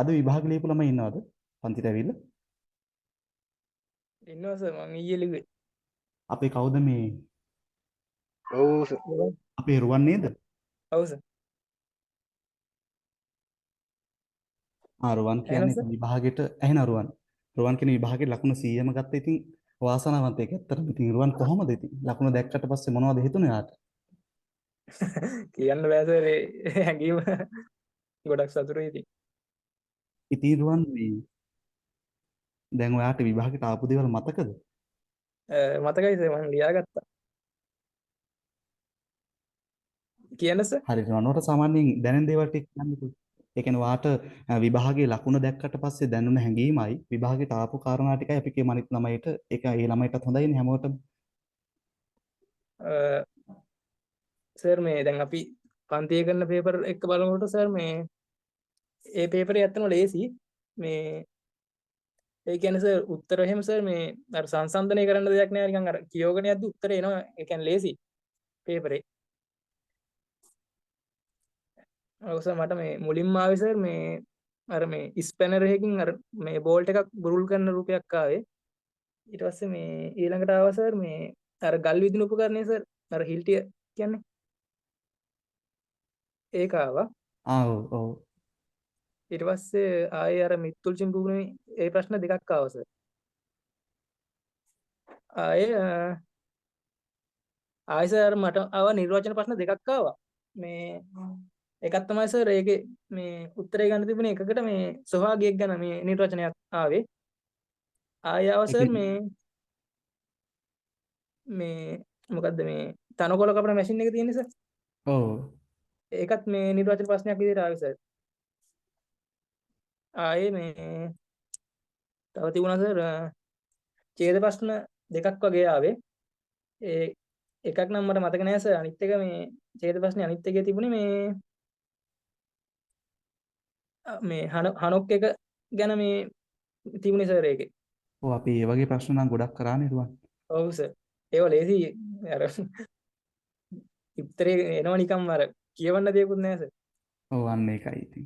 අද විභාග ලියපු ළමයි ඉන්නවද? පන්තිට ඇවිල්ලා. ඉන්නවා සර් මං ඊයේ ලිව්වේ. අපේ කවුද මේ ඔව් සර්. අපේ රුවන් නේද? ඔව් සර්. රුවන් එහෙනම් කියන්නේ සර් විභාගෙට ඇහෙන රුවන්. රුවන් කියන විභාගෙට ලකුණු 100ම ගත්තා. ඉතින් වාසනාවන්ත ඒක ඇත්තටම. ඉතින් රුවන් කොහොමද ඉතින්? ලකුණු දැක්කට පස්සේ මොනවද හිතුනේ යාට? කියන්න බෑ සර් ඒ හැඟීම ගොඩක් සතුටුයි ඉතින්. ඉතින් රුවන් මේ දැන් ඔයාට විභාගෙට ආපු දේවල් මතකද? මතකයි සර් මං ලියාගත්තා. කියන්න සර්. හරි රුවන්ට සාමාන්‍යයෙන් දැනෙන දේවල් ටික කියන්නකෝ. ඒ කියන්නේ ඔයාට විභාගයේ ලකුණ දැක්කට පස්සේ දැනුණ හැඟීමයි විභාගෙට ආපු කාරණා ටිකයි අපි කියමු අනිත් ළමයිට ඒක ඒ ළමයිටත් හොඳයිනේ හැමෝටම. සර් මේ දැන් අපි පන්තියේ කරන පේපර් එක බලනකොට සර් මේ ඒ පේපරේ ඇත්තම ලේසි. මේ ඒ කියන්නේ සර් උත්තර එහෙම සර් මේ අර සංසන්දනය කරන්න දෙයක් නෑ නිකන් අර කියෝගෙන යද්දි උත්තර එනවා. ඒ කියන්නේ ලේසි පේපරේ. ඔව් සර් මට මේ මුලින්ම ආවේ සර් මේ අර මේ ස්පැනර් එකකින් අර මේ බෝල්ට් එකක් බුරුල් කරන රූපයක් ආවේ. ඊට පස්සේ මේ ඊළඟට ආවා සර් මේ අර ගල් විදින උපකරණය සර් අර හිල්ටිය කියන්නේ ඒක ආවා. ඔව් ඔව්. ඊට පස්සේ ආයේ අර මිත්තුල් චිම්පුගුනේ ඒ ප්‍රශ්න දෙකක් ආවා සර්. ආයේ සර් මට ආවා නිර්වචන ප්‍රශ්න දෙකක් ආවා. මේ එකක් තමයි සර් ඒකේ මේ උත්තරේ ගන්න තිබුණේ එකකට මේ සහභාගියෙක් ගැන මේ නිර්වචනයක් ආවේ. ආයේ ආවා සර් මේ මොකද්ද මේ තනකොළ කපන මැෂින් එක තියෙන්නේ සර්. ඔව්. ඒකත් මේ නිර්වචන ප්‍රශ්නයක් විදිහට ආවේ සර්. ආයේ මේ තව තිබුණා සර් ඡේද ප්‍රශ්න දෙකක් වගේ ආවේ. ඒ එකක් නම් මට මතක නෑ සර්. අනිත් එක මේ ඡේද ප්‍රශ්නේ අනිත් එකේ තිබුණේ මේ හනොක් එක ගැන මේ තිබුණේ සර් ඒකේ. ඔව් අපි මේ වගේ ප්‍රශ්න නම් ගොඩක් කරානේ රුවන්. ඔව් සර්. ඒව ලේසි අර උත්තරේ එනවා නිකම්ම අර කියවන්න දෙයක්වත් නෑ සර්. ඔව් අන්න ඒකයි ඉතින්.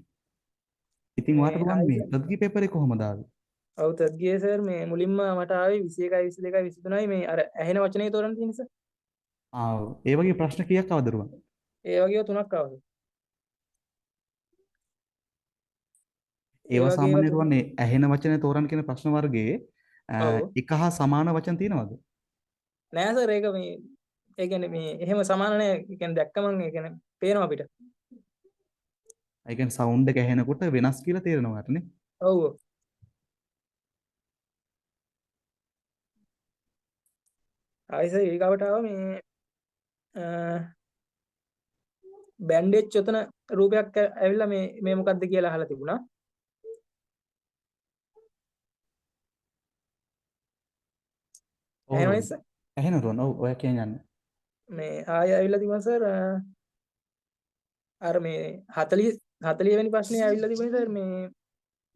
ඉතින් මේ ඔයාට රුවන් මේ තද්ගී පේපරේ කොහොමද ආවේ? ඔව් තත්ගියේ සර් මේ මුලින්ම මට ආවේ 21යි 22යි 23යි මේ අර ඇහෙන වචනේ තෝරන්න තියෙන සර්. ඔව්. ඒ වගේ ප්‍රශ්න කීයක් ආවද රුවන්? ඒ වගේ තුනක් ආවා. ඒ ඒවා වගේ සාමාන්‍ය තුන. රුවන් ඇහෙන වචනේ තෝරන්න කියන ප්‍රශ්න වර්ගයේ ඔව්. එක හා සමාන වචන තියෙනවද? නෑ සර් ඒක මේ ඒ කියන්නේ මේ එහෙම සමාන නෑ. ඒ කියන්නේ දැක්කම ඒ කියන්නේ පේනවා අපිට. ඒ කියන්නේ සවුන්ඩ් එක ඇහෙනකොට වෙනස් කියලා තේරෙනවා යාටනේ. ඔව්. ආයිස ඊගාවට ආවා මේ බෑන්ඩේජ් යොතන රූපයක් ඇවිල්ලා මේ මොකක්ද කියලා අහලා තිබුණා. ඔව් එහෙනම් රුවන්. සර් ඇහෙන රුවන්. ඔව් ඔයා කියන්නේ යන්න. මේ ආය ඇවිල්ලා තිබුණා සර් අර මේ 40 වෙනි ප්‍රශ්නේ ඇවිල්ලා තිබුණේ සර් මේ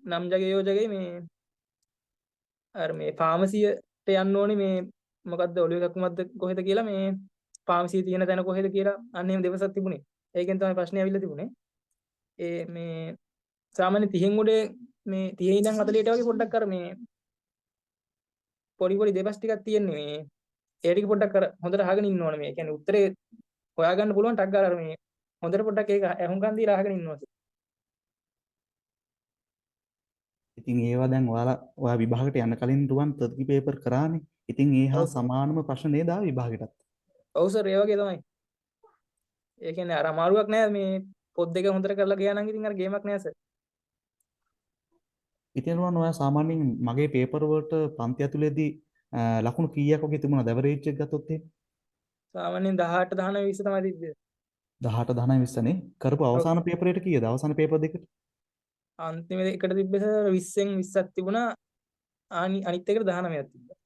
නම් ජගේ යෝජගේ මේ අර මේ ෆාමසියට යන්න ඕනේ මේ මොකද්ද ඔළුවේ කකුමක්ද කොහෙද කියලා මේ ෆාමසිය තියෙන තැන කොහෙද කියලා අන්න එහෙම දෙවසක් තිබුණේ. ඒකෙන් තමයි ප්‍රශ්නේ ඇවිල්ලා තිබුණේ. ඒ මේ සාමාන්‍ය 30න් උඩේ මේ 30 ඉඳන් 40ට වගේ පොඩ්ඩක් අර මේ පොඩි දෙබස් ටිකක් තියෙන්නේ මේ ඒ ටික පොඩ්ඩක් අර හොඳට අහගෙන ඉන්න ඕනේ මේ. කියන්නේ උත්තරේ හොයාගන්න පුළුවන් ටක් ගාලා අර මේ හොඳට පොඩ්ඩක් ඒක අහුම්කම් දීලා අහගෙන ඉන්නවා. ඉතින් ඒවා දැන් ඔයා විභාගයට යන්න කලින් රුවන් තද්ගී පේපර් කරානේ. ඉතින් ඒ හා ඔව් සර්. සමානම ප්‍රශ්න නේද ආවේ විභාගෙටත්? ඔව් සර් ඒ වගේ තමයි. ඒ කියන්නේ අර අමාරුවක් නෑ මේ පොත් දෙක හොඳට කරලා ගියා නම් ඉතින් අර ගේමක් නෑ සර්. ඉතින් රුවන් ඔයා සාමාන්‍යයෙන් මගේ පේපර් වලට පන්ති ඇතුලේදී ලකුණු කීයක් වගේ තිබුණාද? ඇවරේජ් එක ගත්තොත් එහෙම සාමාන්‍යයෙන් 18 19 20 තමයි තිබ්බේ. 18 19 20 නේ. කරපු ඔව්. අවසාන පේපරේට කීයද? අවසාන පේපර් දෙකට? අන්තිම එකට තිබ්බේ සර් 20න් 20ක් තිබුණා. අනිත් එකට 19ක් තිබ්බා.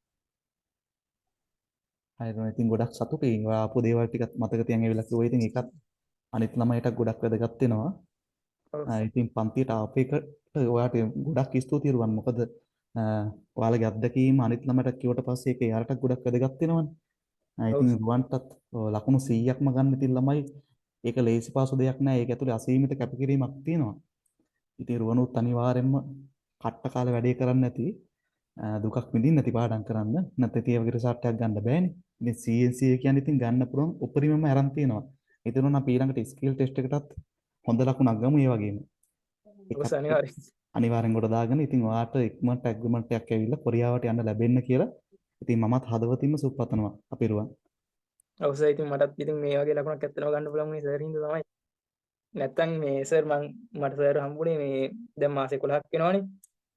හරි රුවන් ඉතින් ගොඩක් සතුටුයි. ඔයා ආපු දේවල් ටිකත් මතක තියන් ඇවිල්ලා කිව්වා. ඉතින් ඒකත් අනිත් ළමයිටත් ගොඩක් වැදගත් වෙනවා. ඔව්. ඉතින් පන්තියට ආපු එකට ඔයාට ගොඩක් ස්තුතියි රුවන්. මොකද ඔයාලගේ අත්දැකීම අනිත් ළමයට කිව්වට පස්සේ ඒක එයාලටත් ගොඩක් වැදගත් වෙනවනේ. ඔව් ඉතින් සර්. රුවන්ටත් ලකුණු 100ක්ම ගන්න ඉතින් ළමයි ඒක ලේසි පාසු දෙයක් නෑ. ඒක ඇතුලේ අසීමිත කැපකිරීමක් තියෙනවා. ඉතින් රුවනුත් අනිවාර්යෙන්ම කට්ට කාලේ වැඩේ කරන්න නැති දුකක් විඳින්න නැති පාඩම් කරන්න නැත්නම් ඒ වගේ රිසල්ට් එකක් ගන්න බෑනේ. ඉතින් CNCA කියන්නේ ඉතින් ගන්න පුළුවන් උපරිමම අරන් තියෙනවා. ඒතන නම් අපි ඊළඟට ස්කිල් ටෙස්ට් එකටත් හොඳ ලකුණක් ගමු ඒ වගේම. එකක් ඔව් අනිවාර්යෙන්. අනිවාර්යෙන් කොට දාගෙන ඉතින් ඔයාට ඉක්මනට ඇග්‍රීමන්ට් එකක් ඇවිල්ලා කොරියාවට යන්න ලැබෙන්න කියලා ඉතින් මමත් හදවතින්ම සුබපතනවා අපේ රුවන්. ඔව් සර් ඉතින් මටත් ඉතින් මේ වගේ ලකුණක් ඇත්තටම ගන්න පුළුවන් මේ සර් හින්දා තමයි. නැත්තම් මේ සර් මට සර් හම්බුනේ මේ දැන් මාස 11ක් වෙනවනේ.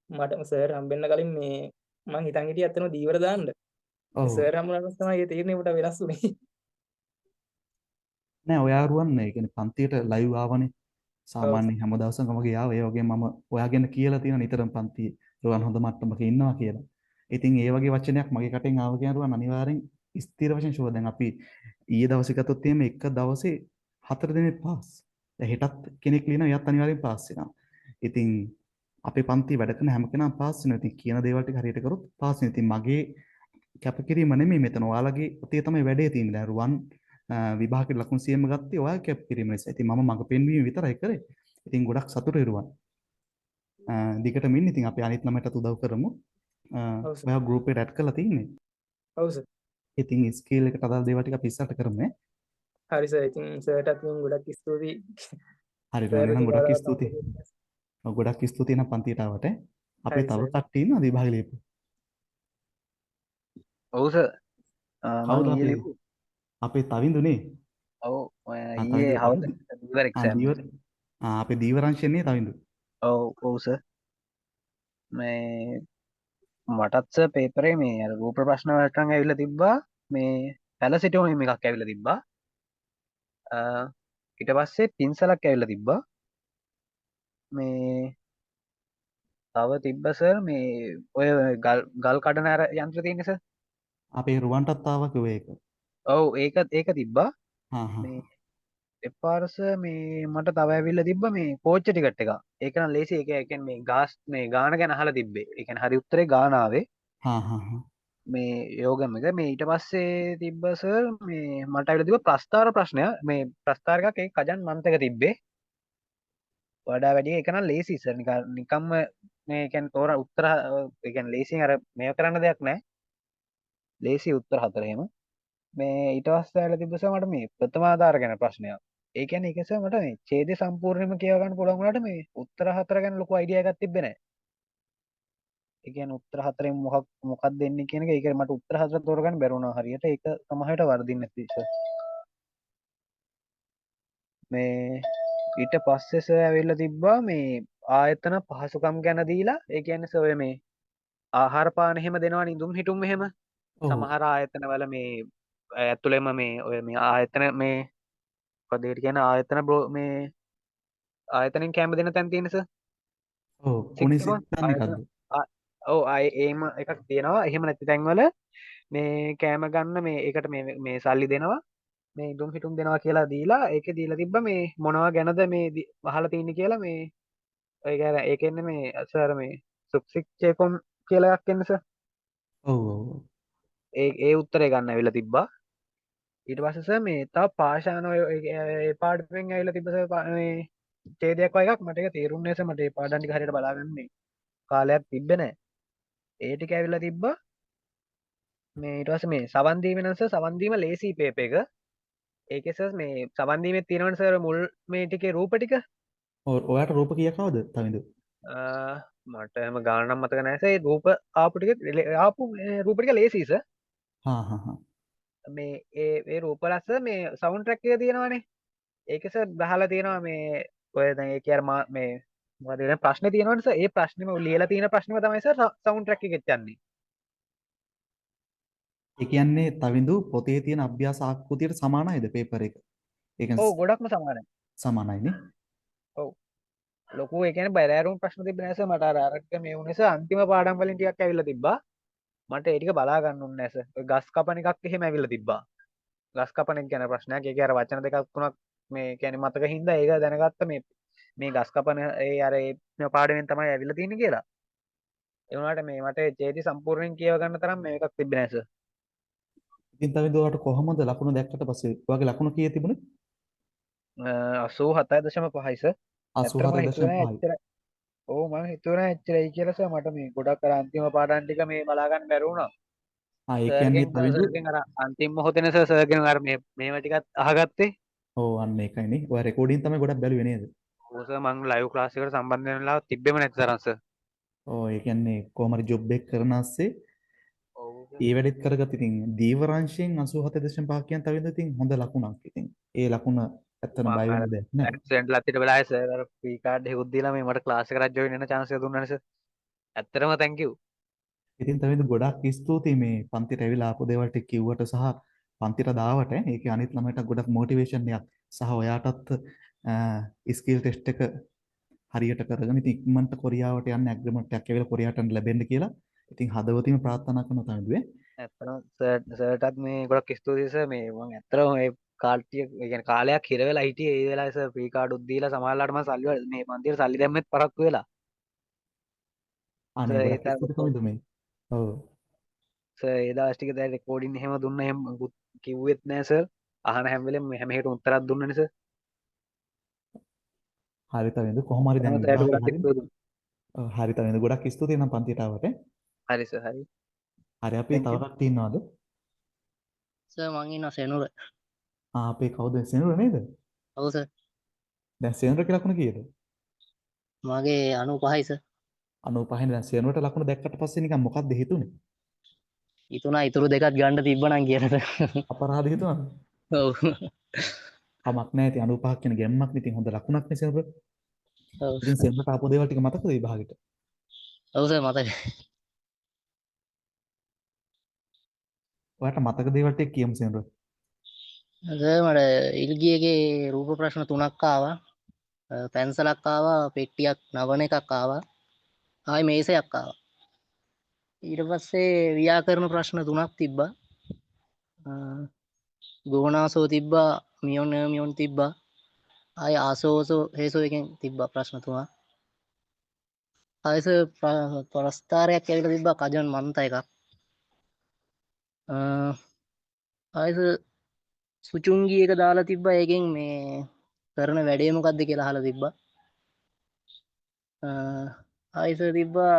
මට සර් හම්බෙන්න කලින් මේ මං හිතන් හිටියේ ඇත්තටම දීවර දාන්න. ඔව්. සර් හම්බුනම තමයි ඒ තීරණය මට වෙනස් වුනේ. නෑ ඔයා රුවන් ඒ කියන්නේ පන්තියට ලයිව් ආවනේ. ඔව් සාමාන්‍යයෙන් හැම දවසම වගේ ආව. ඒ වගේම මම ඔයා ගැන කියලා තියෙන නිතරම පන්තියේ රුවන් හොඳ මට්ටමක ඉන්නවා කියලා. ඉතින් ඒ වගේ වචනයක් මගේ කටෙන් ආව කියන රුවන් අනිවාර්යෙන් ස්ථිර වශයෙන් ෂුවර්. දැන් අපි ඊයේ දවසේ ගත්තොත් එහෙම එක දවසේ 4 දෙනෙක් පාස්. දැන් හෙටත් කෙනෙක් ලියනවා එයාත් අනිවාර්යෙන් පාස් වෙනවා. ඉතින් අපේ පන්ති වැඩ කරන හැම කෙනාම පාස් වෙනවා. ඉතින් කියන දේවල් ටික හරියට කරොත් පාස් වෙනවා. ඉතින් මගේ කැපකිරීම නෙමෙයි මෙතන. ඔයාලගේ ඔතේ තමයි වැඩේ තියෙන්නේ. දැන් රුවන් විභාගයේ ලකුණු 100ම ගත්තේ ඔයාගේ කැපකිරීම නිසා. ඉතින් මම මඟ පෙන්වීම විතරයි කරේ. ඉතින් ගොඩක් සතුටුයි රුවන්. දිගටම ඉන්න. ඉතින් අපි අනිත් ළමයිටත් උදව් කරමු. ඔව් සර්. ඔයා ගෲප් එකට ඇඩ් කරලා තියෙන්නේ. ඔව් සර්. ඉතින් ස්කේල් එකට අදාළ දේවල් ටික අපි ඉස්සරහට කරමු ඈ. හරි සර් ඉතින් සර්ටත් ඉතින් ගොඩක් ස්තුතියි. හරි සර් රුවන් එහෙනම් ඉතින් ගොඩක් ඔයාලව ස්තුතියි. සම්පූර්ණ. ඔව් ගොඩක් ස්තුතියි නම් පන්තියට ආවට. අපේ හරි තව සර්. කට්ටිය ඉන්නවද විභාගෙ ලියපු? ඔව් සර් මං කවුද ඊයේ අපේ ලිව්වා. අපේ තවිඳුනේ? ඔව් ඊයේ තවිඳු හවස තවිඳු. ඉවර එක්සෑම් එක. දීවර අපේ දීවරංශයනේ තවිඳු. ඔව් සර් මේ මටත් සර් පේපරේ මේ අර රූප ප්‍රශ්න වලට ඇවිල්ලා තිබ්බා. මේ පැලසිටෝනියම් එකක් ඇවිල්ලා තිබ්බා. ඊට පස්සේ පින්සලක් ඇවිල්ලා තිබ්බා. මේ තව තිබ්බ සර් මේ ඔය ගල් කඩන අර යන්ත්‍ර තියෙන්නේ සර්. අපේ රුවන්ටත් ආවා කිව්වේ ඒක. ඔව් ඒක තිබ්බා. හා හා මේ හා. එපාරස මේ මට තව ඇවිල්ලා තිබ්බ මේ කෝච්චි ටිකට් එක. ඒක නම් ලේසි. ඒ කියන්නේ මේ මේ ගාන ගැන අහලා තිබ්බේ. ඒ කියන්නේ හරි උත්තරේ ගාන ආවේ. හා හා හා. මේ යෝගම් එක මේ ඊට පස්සේ තිබ්බ සර් මේ මට ඇවිල්ලා තිබ්බ ප්‍රස්තාර ප්‍රශ්නය. මේ ප්‍රස්තාර එකක් ඒක කජන් මන්ත් එක තිබ්බේ. වඩා වැඩි ඒක නම් ලේසි සර්. නිකම්ම මේ කියන්නේ තෝර උත්තර ඒ කියන්නේ ලේසියෙන් අර මේව කරන්න දෙයක් නැහැ. ලේසි උත්තර හතර එහෙම. මේ ඊට පස්සේ ඇවිල්ලා තිබ්බ සර් මට මේ ප්‍රථම ආධාර ගැන ප්‍රශ්නයක්. ඒ කියන්නේ ඒක සර් මට මේ ඡේදය සම්පූර්ණයෙන්ම කියව ගන්න පුළුවන් වුණාට මේ උත්තර හතර ගැන ලොකු අයිඩියා එකක් තිබ්බේ නැහැ. ඒ කියන්නේ උත්තර හතරෙන් මොකක්ද දෙන්නේ කියන එක ඒක මට උත්තර හතර තෝරගන්න බැරි වුණා හරියට. ඒක සමහරට වර්ධින්න නැති සර්. මේ ඊට පස්සේ සර් ඇවිල්ලා තිබ්බා මේ ආයතන පහසුකම් ගැන දීලා. ඒ කියන්නේ සර් ඔය මේ ආහාර පාන එහෙම දෙනවා නිදුම් හිටුම් එහෙම. ඔව්. සමහර ආයතනවල මේ ඇතුළෙම මේ ඔය මේ ආයතන මේ මොකද ඒකට කියන්නේ ආයතන මේ ආයතනෙන් කැම දෙන තැන් තියෙන සර්. ඔව්. පුණි සිත්තන් එකක්ද? ඔව් ඒම එකක් තියෙනවා. එහෙම නැති තැන්වල මේ කෑම ගන්න මේ ඒකට මේ සල්ලි දෙනවා. මේ ඉදුම් හිටුම් දෙනවා කියලා දීලා ඒකේ දීලා තිබ්බ මේ මොනවා ගැනද මේ අහලා තින්නේ කියලා මේ ඔය කියන්නේ ඒකෙන්නේ මේ සර් මේ සුක්සික් චේකොම් කියලා එකක් එන්නේ සර්. ඔව් ඔව්. ඒ උත්තරේ ගන්න ඇවිල්ලා තිබ්බා. ඊට පස්සේ සර් මේ තව පාෂාණ ඒ පාඩමෙන් ඇවිල්ලා තිබ්බ සර් මේ ඡේදයක් වගේ එකක් මට ඒක තේරුන්නේ නැහැ සර්. මට ඒ පාඩම් ටික හරියට බලාගන්නේ කාලයක් තිබ්බේ නැහැ. ඒ ටික ඇවිල්ලා තිබ්බා. මේ ඊට පස්සේ මේ සවන් දීම නම් සර් සවන් දීම ලේසි පේපර් එක. ඒකේ සර් මේ සවන් දීමේ තියෙනවනේ සර් මුල් මේ ටිකේ රූප ටික. ඔයාට රූප කීයක් ආවද තවිඳු? මට එහෙම ගාන නම් මතක නැහැ සර්. ඒ රූප ආපු ටික ආපු රූප ටික ලේසි සර්. හා හා හා. මේ ඒ රූප ලස්ස මේ සවුන්ඩ් ට්‍රැක් එක තියෙනවනේ. ඒක සර් බහලා තියෙනවා මේ ඔය දැන් ඒ කියන්නේ මේ මොකද දැන් ප්‍රශ්නේ තියෙනවනේ සර්. ඒ ප්‍රශ්නේම ලියලා තියෙන ප්‍රශ්නේම තමයි සර් සවුන්ඩ් ට්‍රැක් එකෙත් යන්නේ. ඒ කියන්නේ තවිඳු පොතේ තියෙන අභ්‍යාස ආකෘතියට සමානයිද පේපර් එක? ඒ ඔව් කියන්නේ ගොඩක්ම සමානයි. සමානයිනේ. ඔව් ලොකු ඒ කියන්නේ බැලෑරුම් ප්‍රශ්න තිබ්බේ නැහැ සර්. මට අර අරක මේ වුනේ සර් අන්තිම පාඩම් වලින් ටිකක් ඇවිල්ලා තිබ්බා. මට ඒ ටික බලා ගන්න උන්නේ නැහැ සර්. ඔය ගස් කපන එකක් එහෙම ඇවිල්ලා තිබ්බා. ගස් කපන එක ගැන ප්‍රශ්නයක්. ඒකේ අර වචන දෙකක් තුනක් මේ කියන්නේ මතක හින්දා ඒක දැනගත්ත මේ ගස් කපන ඒ අර ඒ පාඩමෙන් තමයි ඇවිල්ලා තියෙන්නේ කියලා. ඒ වුණාට මේ මට ඡේදය සම්පූර්ණයෙන් කියව ගන්න තරම් මේකක් තිබ්බේ නැහැ සර්. ඉතින් තවිඳු ඔයාට කොහොමද ලකුණු දැක්කට පස්සේ ඔයාගේ ලකුණු කීයේ තිබුණේ? 87.5 සර්. ඇත්තටම හිතුවේ 87.5. එච්චර ඕ මම හිතුවන එච්චරයි කියලස මට මේ ගොඩක් කර අන්තිම පාඩන් ටික මේ බලාගන්න බැරුණා ඒ කියන්නේ සර්ගෙන් තවිදු සර්ගෙන් අර අන්තිම මොහොතේන සර්ගෙන් අර මේව ටිකත් අහගත්තේ ඔව් අන්න ඒකයිනේ ඔය රෙකෝඩින් තමයි ගොඩක් බැලුවේ නේද ඕස මං ලයිව් ක්ලාස් එකට සම්බන්ධ වෙනලා තිබ්බෙම නැති තරම් සර් ඔව් ඒ කියන්නේ කොහමද ජොබ් එක කරන ASCII ඔව් ඒ වැඩෙත් කරගත්ත ඉතින් දීවරංශයෙන් 87.5 කියන තවින්ද ඉතින් හොඳ ලකුණක් ඉතින් ඒ ලකුණ ඇත්තටම බය මං අර වෙන්න දෙයක් නෑ ඇක්සෙන්ට් ලත්තිට වෙලාවේ සර් අර ෆ්‍රී කාඩ් එකක් දීලා මේ මට ක්ලාස් එකට ජොයින් වෙන්න chance එක දුන්නානේ සර් ඇත්තටම thank you ඉතින් තවින්ද ගොඩක් ස්තුතියි මේ පන්තිට ඇවිල්ලා ආපු දේවල් ටික කිව්වට සහ පන්තිට දාවට ඒකේ අනිත් ළමයිට ගොඩක් මොටිවේෂන් එකක් සහ ඔයාටත් ස්කිල් ටෙස්ට් එක හරියට කරගෙන ඉතින් ඉක්මනට කොරියාවට යන්න ඇග්‍රීමන්ට් එකක් ඇවිල්ලා කොරියාවට යන්න ලැබෙන්න කියලා ඉතින් හදවතින්ම ප්‍රාර්ථනා කරනවා තමිදුවේ ඇත්තටම සර්ටත් මේ ගොඩක් ස්තුතියි සර් මේ මම ඇත්තටම මේ කාල්ටිය ඒ කියන්නේ කාලයක් හිර වෙලා හිටියේ ඒ වෙලාවේ සර් ෆ්‍රී කාඩ් උත් දීලා සමහරලාට මම සල්ලි මේ පන්තියට සල්ලි දැම්මෙත් පරක්කු වෙලා සර් අනේ ඒ ගොඩක් ස්තුතියි තරම් තමිදු මේ ඔව් සර් ඒ දවස් ටික දැන් රෙකෝඩින් එහෙම දුන්න එහෙම මුකුත් කිව්වෙත් නෑ සර් අහන හැම වෙලෙම හැම එකටම උත්තරයක් දුන්නනේ සර් හරි තවින්ද කොහොම හරි දැන් එහෙනම් සර්ට විභාගේ ගොඩක් හරිනේ ස්තුතියි හරි තවින්ද ගොඩක් ස්තුතියි නම් පන්තියට ආවට හරි සර් හරි හරි අපි thank තව you කට්ටිය ඉන්නවද සර් මං ඉන්නවා සෙනුර. අපේ කවුද සෙනුර නේද ඔව් සර්. දැන් සෙනුර කියලා ලකුණ කීයද මගේ 95යි සර්. 95 දැන් සෙනුරට ලකුණ දැක්කට පස්සේ නිකන් මොකක්ද හිතුනේ හිතුණා ඊතුරු දෙකක් ගන්න තිබ්බනම් කියලා. අපරාධ හිතුණාද ඔව්. කමක් නැහැ ඉතින් 95 කියන ගැම්මක් නේ ඉතින් හොඳ ලකුණක් නේ සෙනුර ඔව්. ඉතින් සෙනුරට ආපු දේවල් ටික මතකද විභාගෙට ඔව් සර් මතකයි. ඔයාලට මතක දේවල් ටික කියමු සෙනුර සර් මට ඉල්ගියගේ රූප ප්‍රශ්න 3ක් ආවා. පැන්සලක් ආවා, පෙට්ටියක් නවන එකක් ආවා. ආයි මේසයක් ආවා. ඊට පස්සේ ව්‍යාකරණ ප්‍රශ්න 3ක් තිබ්බා. ගෝනාසෝ තිබ්බා, මියොන් තිබ්බා. ආයි ආසෝසෝ හේසෝ එකෙන් තිබ්බා ප්‍රශ්න 3ක්. ආයෙස ප්‍රස්ථාරයක් ඇවිල්ලා තිබ්බා කජන් මන්ත එකක්. ආයෙස සුචුංගි එක දාලා තිබ්බා ඒකෙන් මේ කරන වැඩේ මොකද්ද කියලා අහලා තිබ්බා. ආයෙස තිබ්බා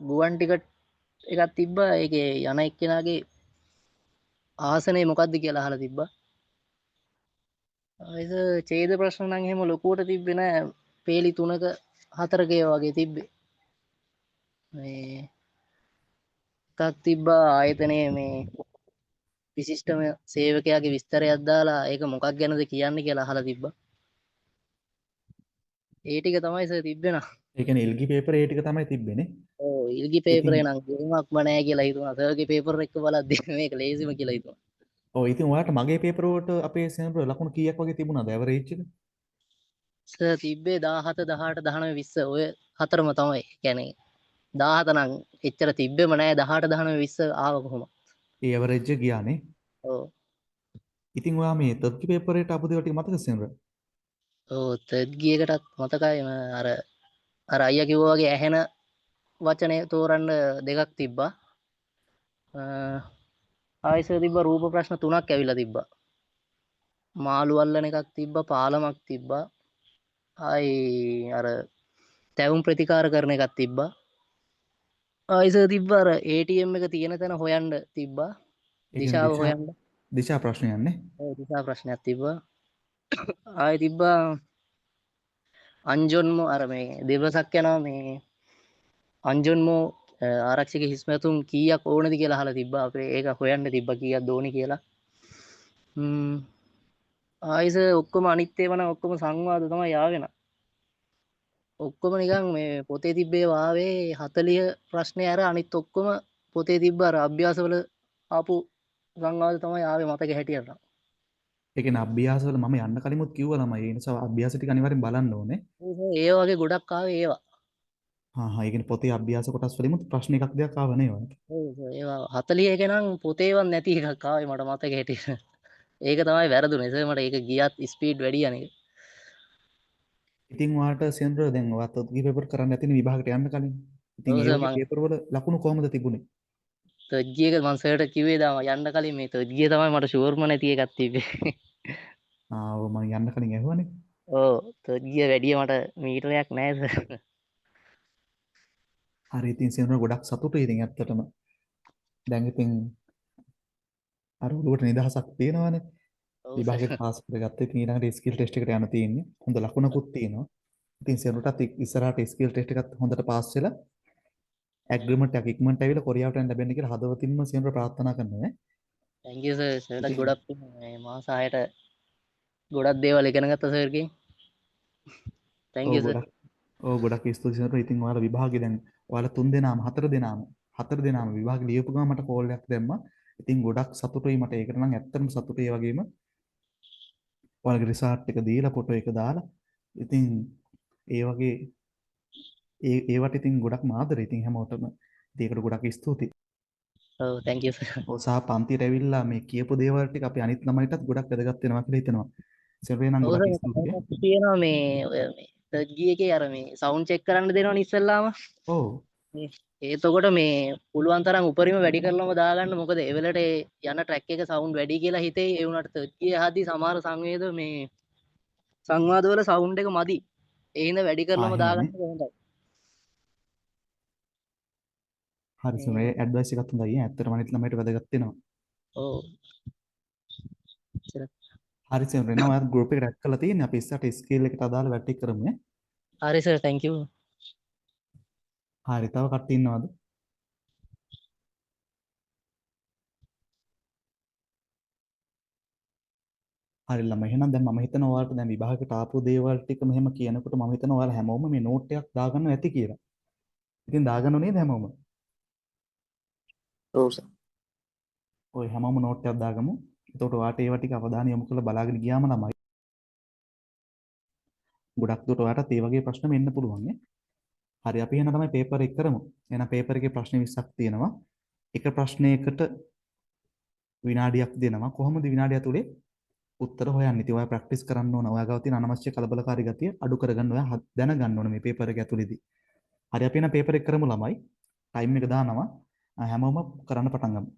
ගුවන් ටිකට් එකක් තිබ්බා ඒකේ යන එක්කෙනාගේ ආසනේ මොකද්ද කියලා අහලා තිබ්බා. ආයෙස ඡේද ප්‍රශ්න නම් එහෙම ලොකුවට තිබ්බේ නෑ. පේලි 3ක 4ක වගේ තිබ්බේ. මේ එකක් තිබ්බා ආයතනයේ මේ විශිෂ්ටම සේවකයාගේ විස්තරයක් දාලා ඒක මොකක් ගැනද කියන්නේ කියලා අහලා තිබ්බා. ඒ ටික තමයි සර් තිබ්බේ නා. ඒ කියන්නේ ඉල්ගි පේපර් ඒ ටික තමයි තිබ්බේනේ ඔව් ඉල්ගි ඉතින් පේපරේ නම් ගුරුමක්ම නැහැ කියලා හිතුණා. සර්ගේ පේපර් එක බලද්දි මේක ලේසිම කියලා හිතුණා. ඔව් ඉතින් ඔයාලට මගේ පේපර් වලට අපේ සෙනුර ලකුණු කීයක් වගේ තිබුණාද ඇවරේජ් එක සර් තිබ්බේ 17 18 19 20 ඔය හතරම තමයි. කියන්නේ 17 නම් එච්චර තිබ්බෙම නැහැ 18 19 20 ආව කොහොම. ඒ ඇවරේජ් එක ගියානේ ඔව්. ඉතින් ඔයා මේ තර්කි පේපරේට ආපු දේවල් ටික මතකද සෙනුර ඔව් තර්ඩ් ගියකටත් මතකයි අර අයියා කිව්වා වගේ ඇහෙන වචනේ තෝරන්න දෙකක් තිබ්බා. ආයෙත් තිබ්බා රූප ප්‍රශ්න 3ක් ඇවිල්ලා තිබ්බා. මාළු අල්ලන එකක් තිබ්බා, පාලමක් තිබ්බා. ආයි අර තැවුම් ප්‍රතිකාර කරන එකක් තිබ්බා. ආයෙත් තිබ්බා අර ATM එක තියෙන තැන හොයන්න තිබ්බා. ඒ කියන්නේ දිශාව හොයන්න. දිශා ප්‍රශ්නයක් නේ ඔව් දිශා ප්‍රශ්නයක් තිබ්බා. ආයෙ තිබ්බා අංජොන්මෝ අර මේ දෙවසක් යනවා මේ අංජොන්මෝ ආරක්ෂක හිස්මැතුම් කීයක් ඕනද කියලා අහලා තිබ්බා. අපේ ඒක හොයන්න තිබ්බා කීයක් දෝනි කියලා. ආයෙත් ඔක්කොම අනිත් ඒවා නම් ඔක්කොම සංවාද තමයි ආවෙන. ඔක්කොම නිකන් මේ පොතේ තිබ්බේ වාවේ 40 ප්‍රශ්නේ අර අනිත් ඔක්කොම පොතේ තිබ්බ අර අභ්‍යාසවල ආපු සංවාද තමයි ආවේ මතක හැටියට. ඒ කියන්නේ අභ්‍යාස වල මම යන්න කලිමුත් කිව්වා ළමයි ඒ නිසා අභ්‍යාස ටික අනිවාර්යෙන් බලන්න ඕනේ ඒ වගේ ගොඩක් ආවේ ඒවා. හා ඒ කියන්නේ පොතේ අභ්‍යාස කොටස් වලිමුත් ප්‍රශ්න එකක් දෙකක් ආව නේ ඔයාලට ඒවා 40 එක නම් පොතේවත් නැති එකක් ආවේ මට මතක හැටියට. ඒක තමයි වැරදුනේ. ඒක මට ඒක ගියත් ස්පීඩ් වැඩි යන එක. ඉතින් ඔයාලට සෙනුර දැන් ඔයාත් තර්කි පේපර් කරන්න නැතිනේ විභාගයට යන්න කලින් ඉතින් ඔව් ඒ සර් වගේ මම පේපර් වල ලකුණු කොහමද තිබුණේ තර්ඩ් ගියර් එක මම සර්ට කිව්වේ දාම යන්න කලින් මේ තර්ඩ් ගියර් තමයි මට ෂුවර්ම නැති එකක් තිබ්බේ. ඔව් මම යන්න කලින් ඇහුවනේ ඔව් තර්ඩ් ගියර් වැඩිය මට මීටරයක් නැහැ සර්. හරි ඉතින් සෙනර ගොඩක් සතුටුයි ඉතින් ඇත්තටම. දැන් ඉතින් අර ඔළුවට නිදහසක් තියෙනවානේ. ඔව් විභාගෙත් සර්. පාස් කරගත්තා. ඉතින් ඊළඟට ස්කිල් ටෙස්ට් එකට යන්න තියෙන්නේ. හොඳ ලකුණකුත් තියෙනවා. ඉතින් සෙනරටත් ඉස්සරහට ස්කිල් ටෙස්ට් එකත් හොඳට පාස් වෙලා ඇග්‍රීමන්ට් එකක් ඉක්මනට ඇවිල්ලා කොරියාවට යන්න ලැබෙන්න කියලා හදවතින්ම සෙනර ප්‍රාර්ථනා කරනවා ඈ. thank you sir. සර්ට ඉතින් ගොඩක් පින්. මේ මාස 6ට ගොඩක් දේවල් ඉගෙන ගත්තා සර්ගෙන්. thank ඔව් you සර්. ගොඩක් ස්තුතියි සෙනර. ඉතින් ඔයාලා විභාගෙ දැන් ඔයාලා 3 දෙනාම 4 දෙනාම විභාගෙ ලියපු ගමන් මට කෝල් එකක් දැම්මා. ඉතින් ගොඩක් සතුටුයි මට. ඒකට නම් ඇත්තටම සතුටුයි. ඒ වගේම ඔයාලගේ රිසාර්ට් එක දීලා ෆොටෝ එක දාලා ඉතින් ඒ වගේ ඒවට ඉතින් ගොඩක් ආදරේ ඉතින් හැමෝටම. ඉතින් ඒකට ගොඩක් ස්තුතියි. ඔව් thank you සර්. ඔව් සහ පන්තියට ඇවිල්ලා මේ කියපු දේවල් ටික අපි අනිත් ළමයිටත් ගොඩක් වැදගත් වෙනවා කියලා හිතනවා. සර්වේ නම් ඔව් ගොඩක් සර්. ස්තුතියි. මම තියෙනවා මේ ඔය මේ තර්ඩ් ගියර් එකේ අර මේ සවුන්ඩ් චෙක් කරන්න දෙනවනේ ඉස්සෙල්ලාම. ඔව් එතකොට මේ පුළුවන් තරම් උපරිම වැඩි කරලම දාගන්න. මොකද ඒ වෙලට යන ට්‍රැක් එක සවුන්ඩ් වැඩි කියලා හිතෙයි. ඒ වුණාට තර්ඩ් ගියර් හදි සමහර සංවාදවල සවුන්ඩ් එක මදි. ඒ හින්දා වැඩි කරලම දාගන්න එහෙමනේ. එක හොඳයි. හරි මේ සර්වේ ඇඩ්වයිස් එකක් හොඳයි. ඇත්තටම අනිත් ළමයිට වැදගත් වෙනවා. ඔව් ඉතින් හරි සර්වේ නම් ඔයාලා ගෲප් එකට ඇඩ් කරලා තියෙන්නේ. අපි ඉස්සරහට ස්කිල් එකට අදාළ වැඩ ටික කරමු ඈ. හරි සර් thank you. හරි තව කට්ටිය ඉන්නවද? හරි ළමයි එහෙනම් දැන් මම හිතනවා ඔයාලට දැන් විභාගයට ආපු දේවල් ටික මෙහෙම කියනකොට මම හිතනවා ඔයාලා හැමෝම මේ නෝට් එකක් දාගන්න ඇති කියලා. ඉතින් දාගන්නව නේද හැමෝම? ඔව් සර්. ඔය හැමෝම නෝට් එකක් දාගමු. එතකොට ඔයාට ඒවා ටික අවධානය යොමු කරලා බලාගෙන ගියාම ළමයි ගොඩක් දුරට ඔයාටත් ඒ වගේ ප්‍රශ්න මෙන්න පුළුවන් නේ. හරි අපි එහෙනම් තමයි පේපර් එක කරමු. එහෙනම් පේපර් එකේ ප්‍රශ්න 20ක් තියෙනවා. එක ප්‍රශ්නයකට විනාඩියක් දෙනවා. කොහොමද විනාඩිය ඇතුලේ උත්තර හොයන්නේ? ඉතින් ඔයා ප්‍රැක්ටිස් කරන්න ඕන. ඔයා ගාව තියෙන අනවශ්‍ය කලබලකාරී ගතිය අඩු කරගන්න ඔයා දැනගන්න ඕන මේ පේපර් එක ඇතුලේදී. හරි අපි එහෙනම් පේපර් එක කරමු ළමයි. ටයිම් එක දානවා. හැමෝම කරන්න පටන් ගමු.